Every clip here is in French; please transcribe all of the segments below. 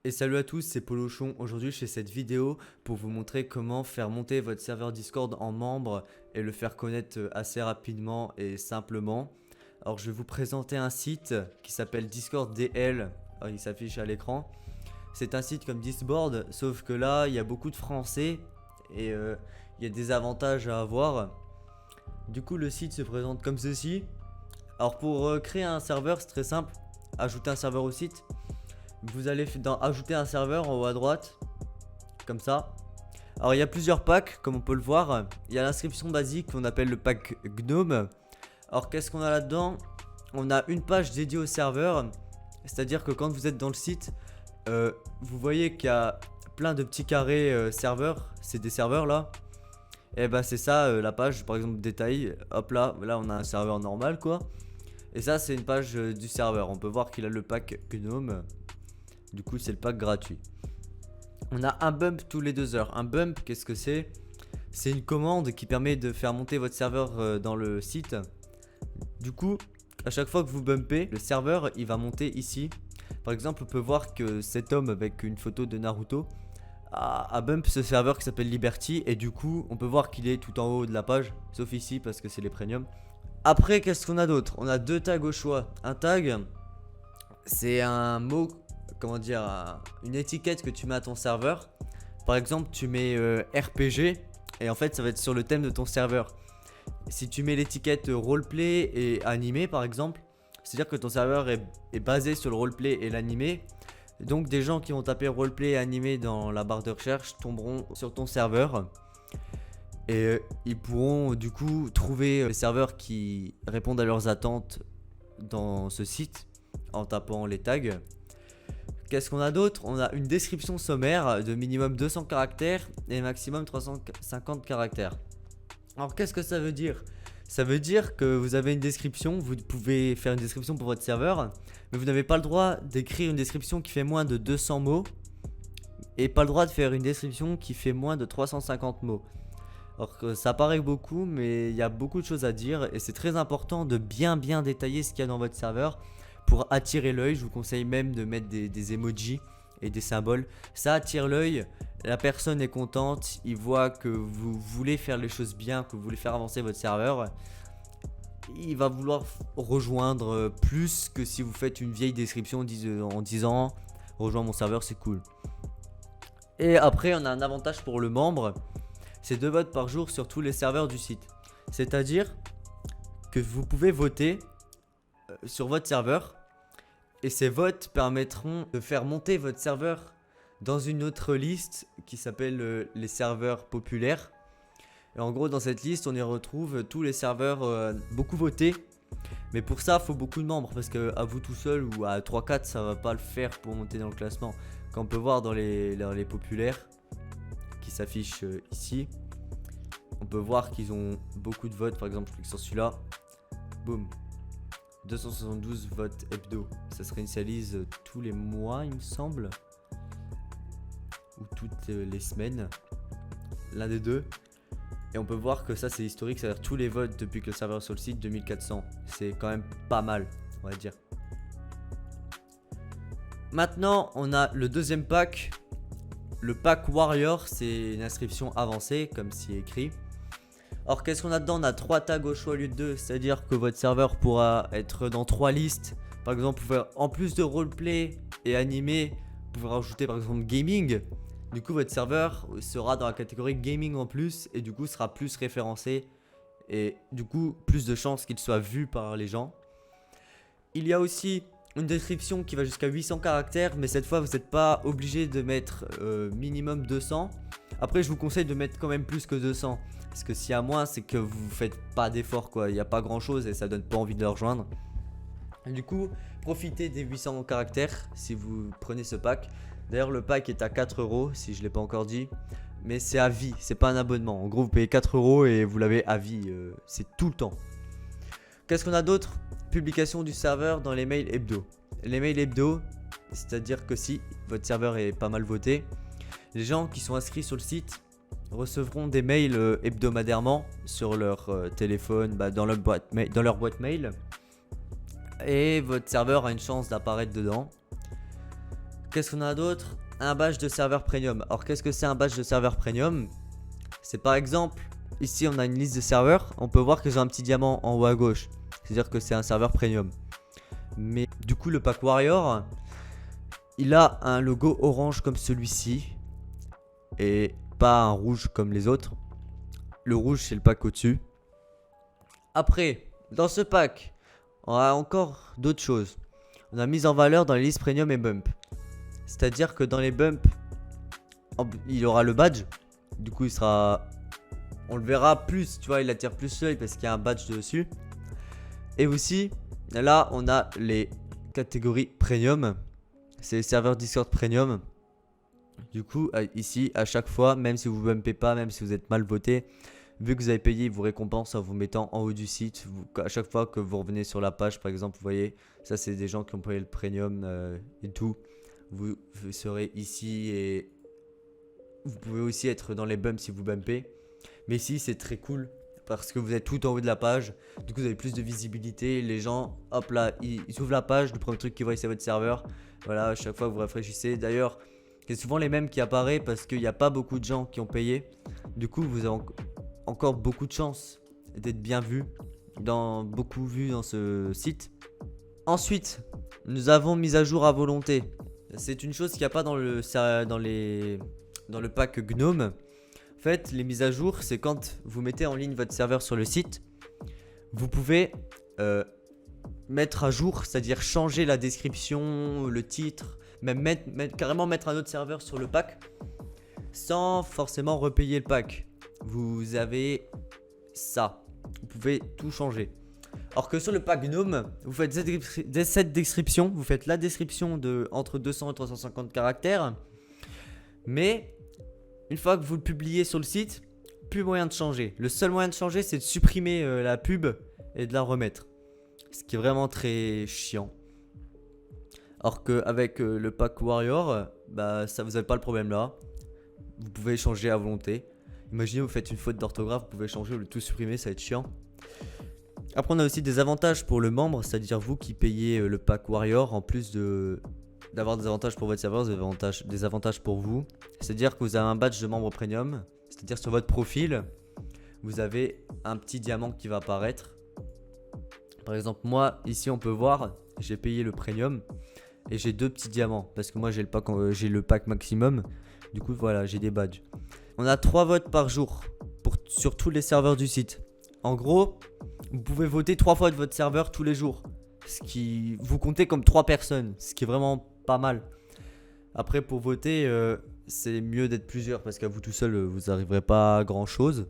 Et salut à tous, c'est Polochon. Aujourd'hui, je fais cette vidéo pour vous montrer comment faire monter votre serveur Discord en membre et le faire connaître assez rapidement et simplement. Alors, je vais vous présenter un site qui s'appelle Discord DL. Alors, il s'affiche à l'écran. C'est un site comme Discord, sauf que là, il y a beaucoup de français et il y a des avantages à avoir. Du coup, le site se présente comme ceci. Alors, pour créer un serveur, c'est très simple. Ajouter un serveur au site. Vous allez dans ajouter un serveur en haut à droite, comme ça. Alors il y a plusieurs packs, comme on peut le voir. Il y a l'inscription basique qu'on appelle le pack Gnome. Alors qu'est-ce qu'on a là-dedans? On a une page dédiée au serveur. C'est-à-dire que quand vous êtes dans le site, vous voyez qu'il y a plein de petits carrés serveurs. C'est des serveurs là. Et bah c'est ça la page, par exemple détail. Hop là, là on a un serveur normal quoi. Et ça c'est une page du serveur. On peut voir qu'il a le pack Gnome. Du coup, c'est le pack gratuit. On a un bump tous les 2 heures. Un bump, qu'est-ce que c'est? C'est une commande qui permet de faire monter votre serveur dans le site. Du coup, à chaque fois que vous bumpez, le serveur il va monter ici. Par exemple, on peut voir que cet homme avec une photo de Naruto a bump ce serveur qui s'appelle Liberty. Et du coup, on peut voir qu'il est tout en haut de la page. Sauf ici parce que c'est les premiums. Après, qu'est-ce qu'on a d'autre? On a 2 tags au choix. Un tag, c'est un mot, comment dire, une étiquette que tu mets à ton serveur. Par exemple, tu mets RPG et en fait ça va être sur le thème de ton serveur. Si tu mets l'étiquette roleplay et animé par exemple, c'est à dire que ton serveur est basé sur le roleplay et l'animé. Donc des gens qui vont taper roleplay et animé dans la barre de recherche tomberont sur ton serveur. Et ils pourront du coup trouver les serveurs qui répondent à leurs attentes dans ce site en tapant les tags. Qu'est-ce qu'on a d'autre? On a une description sommaire de minimum 200 caractères et maximum 350 caractères. Alors qu'est-ce que ça veut dire? Ça veut dire que vous avez une description, vous pouvez faire une description pour votre serveur, mais vous n'avez pas le droit d'écrire une description qui fait moins de 200 mots et pas le droit de faire une description qui fait moins de 350 mots. Alors que ça paraît beaucoup, mais il y a beaucoup de choses à dire et c'est très important de bien détailler ce qu'il y a dans votre serveur. Pour attirer l'œil, je vous conseille même de mettre des emojis et des symboles. Ça attire l'œil, la personne est contente, il voit que vous voulez faire les choses bien, que vous voulez faire avancer votre serveur. Il va vouloir rejoindre plus que si vous faites une vieille description en disant « Rejoins mon serveur, c'est cool ». Et après, on a un avantage pour le membre, c'est 2 votes par jour sur tous les serveurs du site. C'est-à-dire que vous pouvez voter sur votre serveur et ces votes permettront de faire monter votre serveur dans une autre liste qui s'appelle les serveurs populaires. Et en gros dans cette liste on y retrouve tous les serveurs beaucoup votés. Mais pour ça il faut beaucoup de membres parce que à vous tout seul ou à 3-4 ça va pas le faire pour monter dans le classement. Quand on peut voir dans les populaires qui s'affichent ici, on peut voir qu'ils ont beaucoup de votes. Par exemple je clique sur celui-là, boum, 272 votes hebdo. Ça se réinitialise tous les mois, il me semble. Ou toutes les semaines. L'un des deux. Et on peut voir que ça, c'est historique. C'est-à-dire tous les votes depuis que le serveur est sur le site, 2400. C'est quand même pas mal, on va dire. Maintenant, on a le deuxième pack. Le pack Warrior, c'est une inscription avancée, comme c'est écrit. Alors qu'est-ce qu'on a dedans? On a 3 tags au choix au lieu de 2, c'est-à-dire que votre serveur pourra être dans 3 listes. Par exemple, vous pouvez, en plus de roleplay et animé, vous pouvez rajouter par exemple gaming. Du coup, votre serveur sera dans la catégorie gaming en plus et du coup sera plus référencé et du coup plus de chances qu'il soit vu par les gens. Il y a aussi une description qui va jusqu'à 800 caractères, mais cette fois vous n'êtes pas obligé de mettre minimum 200. Après, je vous conseille de mettre quand même plus que 200. Parce que s'il y a moins, c'est que vous faites pas d'effort quoi. Il n'y a pas grand chose et ça donne pas envie de le rejoindre. Et du coup, profitez des 800 caractères si vous prenez ce pack. D'ailleurs, le pack est à 4 € si je ne l'ai pas encore dit. Mais c'est à vie, c'est pas un abonnement. En gros, vous payez 4 € et vous l'avez à vie. C'est tout le temps. Qu'est-ce qu'on a d'autre? Publication du serveur dans les mails hebdo. Les mails hebdo, c'est-à-dire que si votre serveur est pas mal voté, les gens qui sont inscrits sur le site recevront des mails hebdomadairement sur leur téléphone, dans leur boîte mail. Et votre serveur a une chance d'apparaître dedans. qu'est-ce qu'on a d'autre? Un badge de serveur premium. Alors qu'est-ce que c'est un badge de serveur premium? C'est par exemple, ici on a une liste de serveurs. On peut voir que j'ai un petit diamant en haut à gauche. C'est-à-dire que c'est un serveur premium. Mais du coup le pack warrior, il a un logo orange comme celui-ci. Et pas un rouge comme les autres. Le rouge c'est le pack au-dessus. Après, dans ce pack, on a encore d'autres choses. On a mis en valeur dans les listes premium et bump. C'est-à-dire que dans les bumps, il aura le badge. Du coup, il sera... On le verra plus, tu vois, il attire plus l'œil parce qu'il y a un badge dessus. Et aussi, là, on a les catégories premium. C'est les serveurs Discord premium. Du coup, ici, à chaque fois, même si vous bumpez pas, même si vous êtes mal voté, vu que vous avez payé, ils vous récompensent en vous mettant en haut du site. À chaque fois que vous revenez sur la page, par exemple, vous voyez, ça c'est des gens qui ont payé le premium et tout. Vous serez ici et vous pouvez aussi être dans les bumps si vous bumpez. Mais ici, c'est très cool parce que vous êtes tout en haut de la page. Du coup, vous avez plus de visibilité. Les gens, hop là, ils ouvrent la page. Le premier truc qu'ils voient, c'est votre serveur. Voilà, à chaque fois que vous rafraîchissez. D'ailleurs, c'est souvent les mêmes qui apparaissent parce qu'il n'y a pas beaucoup de gens qui ont payé. Du coup, vous avez encore beaucoup de chance d'être bien vu, beaucoup vu dans ce site. Ensuite, nous avons mise à jour à volonté. C'est une chose qu'il n'y a pas dans le pack Gnome. En fait, les mises à jour, c'est quand vous mettez en ligne votre serveur sur le site, vous pouvez mettre à jour, c'est-à-dire changer la description, le titre, même carrément mettre un autre serveur sur le pack sans forcément repayer le pack. Vous avez ça, vous pouvez tout changer. Alors que sur le pack Gnome, vous faites cette description, vous faites la description de entre 200 et 350 caractères. Mais une fois que vous le publiez sur le site, plus moyen de changer. Le seul moyen de changer, c'est de supprimer la pub et de la remettre. Ce qui est vraiment très chiant. Alors qu'avec le pack Warrior, bah, ça, vous n'avez pas le problème là. Vous pouvez changer à volonté. Imaginez vous faites une faute d'orthographe, vous pouvez changer ou le tout supprimer, ça va être chiant. Après on a aussi des avantages pour le membre, c'est-à-dire vous qui payez le pack Warrior, en plus d'avoir des avantages pour votre serveur, des avantages pour vous. C'est-à-dire que vous avez un badge de membre premium, c'est-à-dire sur votre profil, vous avez un petit diamant qui va apparaître. Par exemple moi, ici on peut voir, j'ai payé le premium et j'ai 2 petits diamants parce que moi j'ai le pack maximum. Du coup voilà, j'ai des badges. On a 3 votes par jour sur tous les serveurs du site. En gros, vous pouvez voter 3 fois de votre serveur tous les jours. Ce qui vous comptez comme 3 personnes, ce qui est vraiment pas mal. Après pour voter, c'est mieux d'être plusieurs parce qu'à vous tout seul, vous n'arriverez pas à grand chose.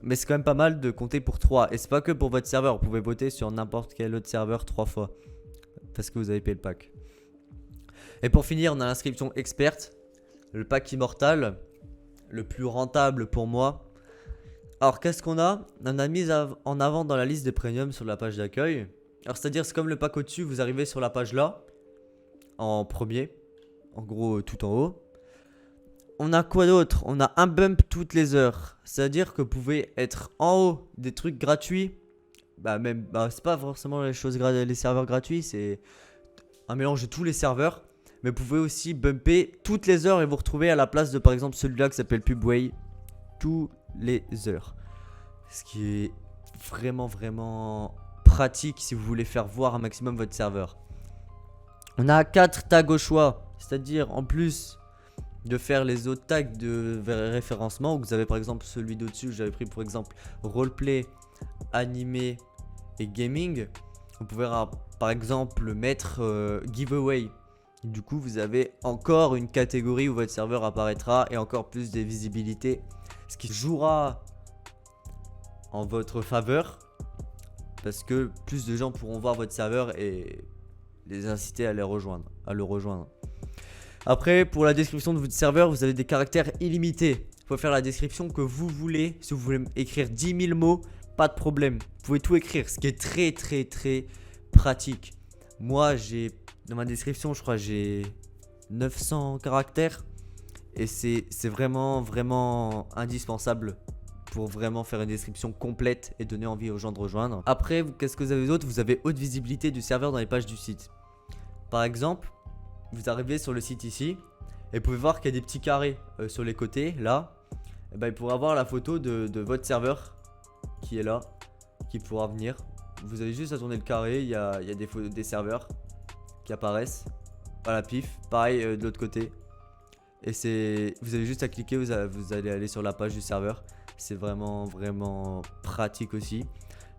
Mais c'est quand même pas mal de compter pour 3. Et c'est pas que pour votre serveur, vous pouvez voter sur n'importe quel autre serveur 3 fois. Parce que vous avez payé le pack. Et pour finir, on a l'inscription experte. Le pack immortal. Le plus rentable pour moi. Alors qu'est-ce qu'on a? On a mis en avant dans la liste des premiums sur la page d'accueil. Alors c'est-à-dire c'est comme le pack au-dessus, vous arrivez sur la page là. En premier. En gros tout en haut. On a quoi d'autre? On a un bump toutes les heures. C'est-à-dire que vous pouvez être en haut des trucs gratuits. C'est pas forcément les serveurs gratuits. C'est un mélange de tous les serveurs. Mais vous pouvez aussi bumper toutes les heures et vous retrouver à la place de par exemple celui-là qui s'appelle Pubway. Tous les heures. Ce qui est vraiment pratique si vous voulez faire voir un maximum votre serveur. On a 4 tags au choix. C'est-à-dire en plus de faire les autres tags de référencement. Où vous avez par exemple celui d'au-dessus. J'avais pris pour exemple roleplay, animé et gaming. Vous pouvez par exemple mettre giveaway. Du coup vous avez encore une catégorie où votre serveur apparaîtra et encore plus de visibilité. Ce qui jouera en votre faveur. Parce que plus de gens pourront voir votre serveur et les inciter à le rejoindre. Après pour la description de votre serveur vous avez des caractères illimités. Vous pouvez faire la description que vous voulez. Si vous voulez écrire 10 000 mots, pas de problème. Vous pouvez tout écrire, ce qui est très pratique. Moi dans ma description je crois j'ai 900 caractères. Et c'est vraiment indispensable pour vraiment faire une description complète et donner envie aux gens de rejoindre. Après, qu'est-ce que vous avez d'autre? Vous avez haute visibilité du serveur dans les pages du site. Par exemple, vous arrivez sur le site ici et vous pouvez voir qu'il y a des petits carrés sur les côtés là. Et ben, il pourra avoir la photo de votre serveur qui est là, qui pourra venir. Vous avez juste à tourner le carré, il y a des serveurs qui apparaissent. Voilà, pif, pareil de l'autre côté. Et vous avez juste à cliquer, vous allez aller sur la page du serveur. C'est vraiment pratique aussi.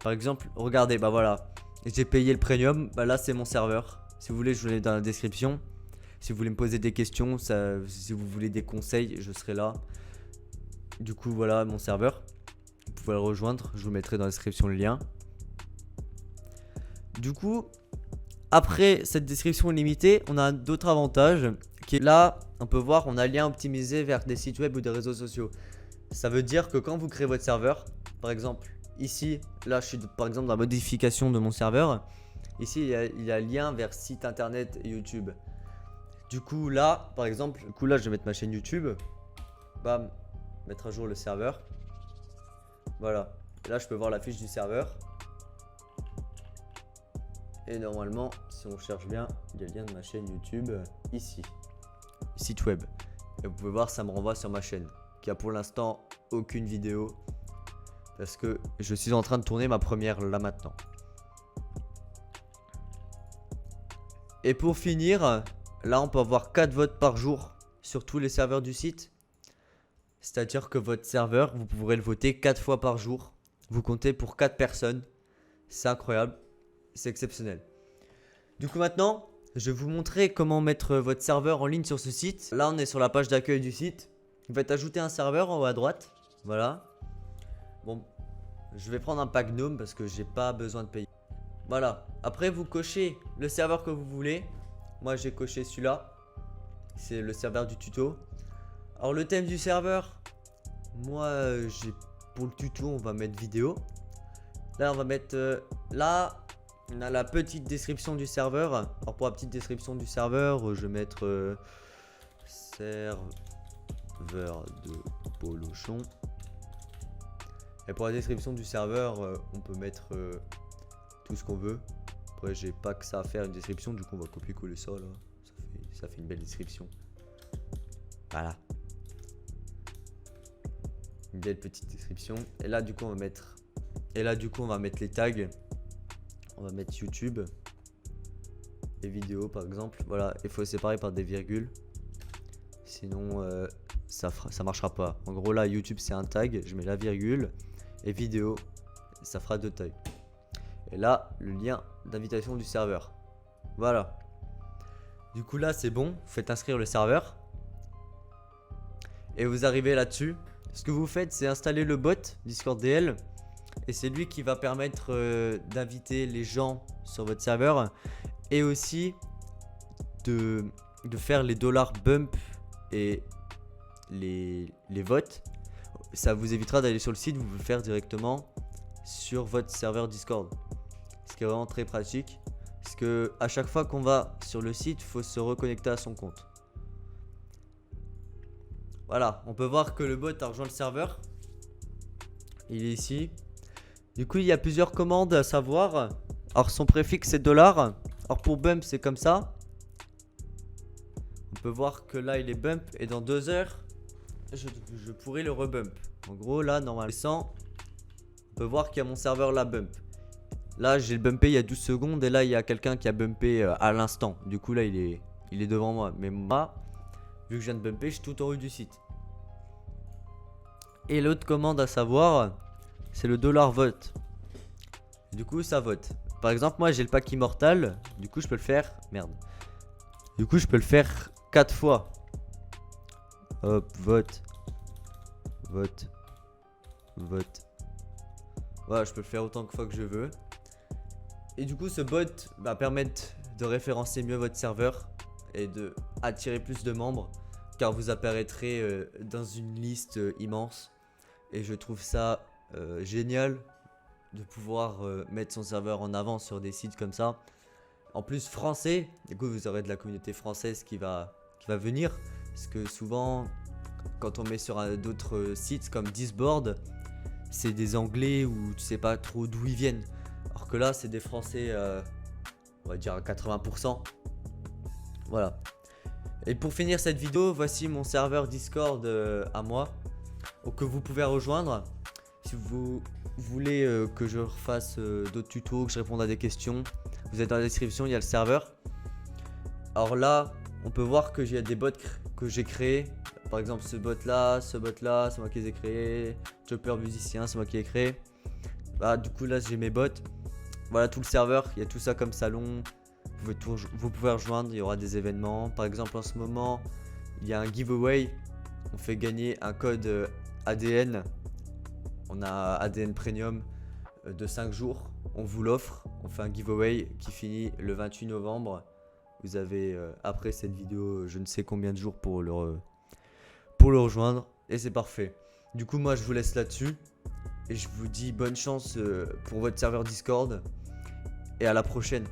Par exemple, regardez, bah voilà, j'ai payé le premium, bah là c'est mon serveur. Si vous voulez, je vous l'ai dans la description. Si vous voulez me poser des questions, si vous voulez des conseils, je serai là. Du coup, voilà mon serveur. Vous pouvez le rejoindre, je vous mettrai dans la description le lien. Du coup, après cette description limitée, on a d'autres avantages. Qui est là, on peut voir, on a lien optimisé vers des sites web ou des réseaux sociaux. Ça veut dire que quand vous créez votre serveur, par exemple, ici, là je suis par exemple dans la modification de mon serveur. Ici, il y a lien vers site internet et YouTube. Du coup, là, par exemple, je vais mettre ma chaîne YouTube. Bam, mettre à jour le serveur. Voilà. Et là, je peux voir la fiche du serveur. Et normalement, si on cherche bien, il y a le lien de ma chaîne YouTube ici. Site web. Et vous pouvez voir, ça me renvoie sur ma chaîne. Qui a pour l'instant aucune vidéo. Parce que je suis en train de tourner ma première là maintenant. Et pour finir, là on peut avoir 4 votes par jour sur tous les serveurs du site. C'est-à-dire que votre serveur, vous pourrez le voter 4 fois par jour. Vous comptez pour 4 personnes. C'est incroyable. C'est exceptionnel. Du coup maintenant, je vais vous montrer comment mettre votre serveur en ligne sur ce site. Là on est sur la page d'accueil du site. Vous faites ajouter un serveur en haut à droite. Voilà. Bon, je vais prendre un pack Gnome parce que j'ai pas besoin de payer. Voilà. Après vous cochez le serveur que vous voulez. Moi j'ai coché celui-là. C'est le serveur du tuto. Alors le thème du serveur, moi pour le tuto on va mettre vidéo. Là on va mettre là on a la petite description du serveur. Alors pour la petite description du serveur, je vais mettre serveur de Polochon. Et pour la description du serveur, on peut mettre tout ce qu'on veut. Après j'ai pas que ça à faire une description, du coup on va copier-coller ça là. Ça fait une belle description. Voilà. Une belle petite description. Et là du coup on va mettre les tags. On va mettre YouTube et vidéo par exemple. Voilà, il faut séparer par des virgules. Sinon ça marchera pas. En gros là YouTube c'est un tag, je mets la virgule et vidéo, ça fera 2 tags. Et là le lien d'invitation du serveur. Voilà. Du coup là c'est bon, vous faites inscrire le serveur. Et vous arrivez là-dessus. Ce que vous faites c'est installer le bot Discord DL. Et c'est lui qui va permettre d'inviter les gens sur votre serveur. Et aussi de faire les dollars bump et les votes. Ça vous évitera d'aller sur le site, vous pouvez le faire directement sur votre serveur Discord. Ce qui est vraiment très pratique. Parce que à chaque fois qu'on va sur le site, il faut se reconnecter à son compte. Voilà, on peut voir que le bot a rejoint le serveur. Il est ici. Du coup, il y a plusieurs commandes à savoir. Alors, son préfixe c'est $. Alors, pour bump, c'est comme ça. On peut voir que là, il est bump. Et dans 2 heures, je pourrais le rebump. En gros, là, normalement, on peut voir qu'il y a mon serveur là bump. Là, j'ai le bumpé il y a 12 secondes. Et là, il y a quelqu'un qui a bumpé à l'instant. Du coup, là, il est devant moi. Mais moi, vu que je viens de bumper, je suis tout en haut du site. Et l'autre commande à savoir, c'est le $vote. Du coup, ça vote. Par exemple, moi j'ai le pack immortal. Du coup, je peux le faire. Merde. Du coup, je peux le faire 4 fois. Hop, vote. Vote. Vote. Voilà, je peux le faire autant de fois que je veux. Et du coup, ce bot va permettre de référencer mieux votre serveur et de attirer plus de membres. Car vous apparaîtrez dans une liste immense. Et je trouve ça génial de pouvoir mettre son serveur en avant sur des sites comme ça. En plus français, du coup vous aurez de la communauté française qui va venir. Parce que souvent, quand on met sur d'autres sites comme Discord, c'est des anglais où tu sais pas trop d'où ils viennent. Alors que là, c'est des français, on va dire à 80%. Voilà. Et pour finir cette vidéo, voici mon serveur Discord à moi, que vous pouvez rejoindre. Si vous voulez que je refasse d'autres tutos, que je réponde à des questions, vous êtes dans la description, il y a le serveur. Alors là, on peut voir que j'ai des bots que j'ai créés. Par exemple, ce bot là, c'est moi qui les ai créés. Chopper musicien, c'est moi qui les ai créé. Bah, du coup, là, j'ai mes bots. Voilà tout le serveur, il y a tout ça comme salon. Vous pouvez rejoindre, il y aura des événements. Par exemple, en ce moment, il y a un giveaway. On fait gagner un code ADN. On a ADN Premium de 5 jours. On vous l'offre. On fait un giveaway qui finit le 28 novembre. Vous avez, après cette vidéo, je ne sais combien de jours pour le rejoindre. Et c'est parfait. Du coup, moi, je vous laisse là-dessus. Et je vous dis bonne chance pour votre serveur Discord. Et à la prochaine.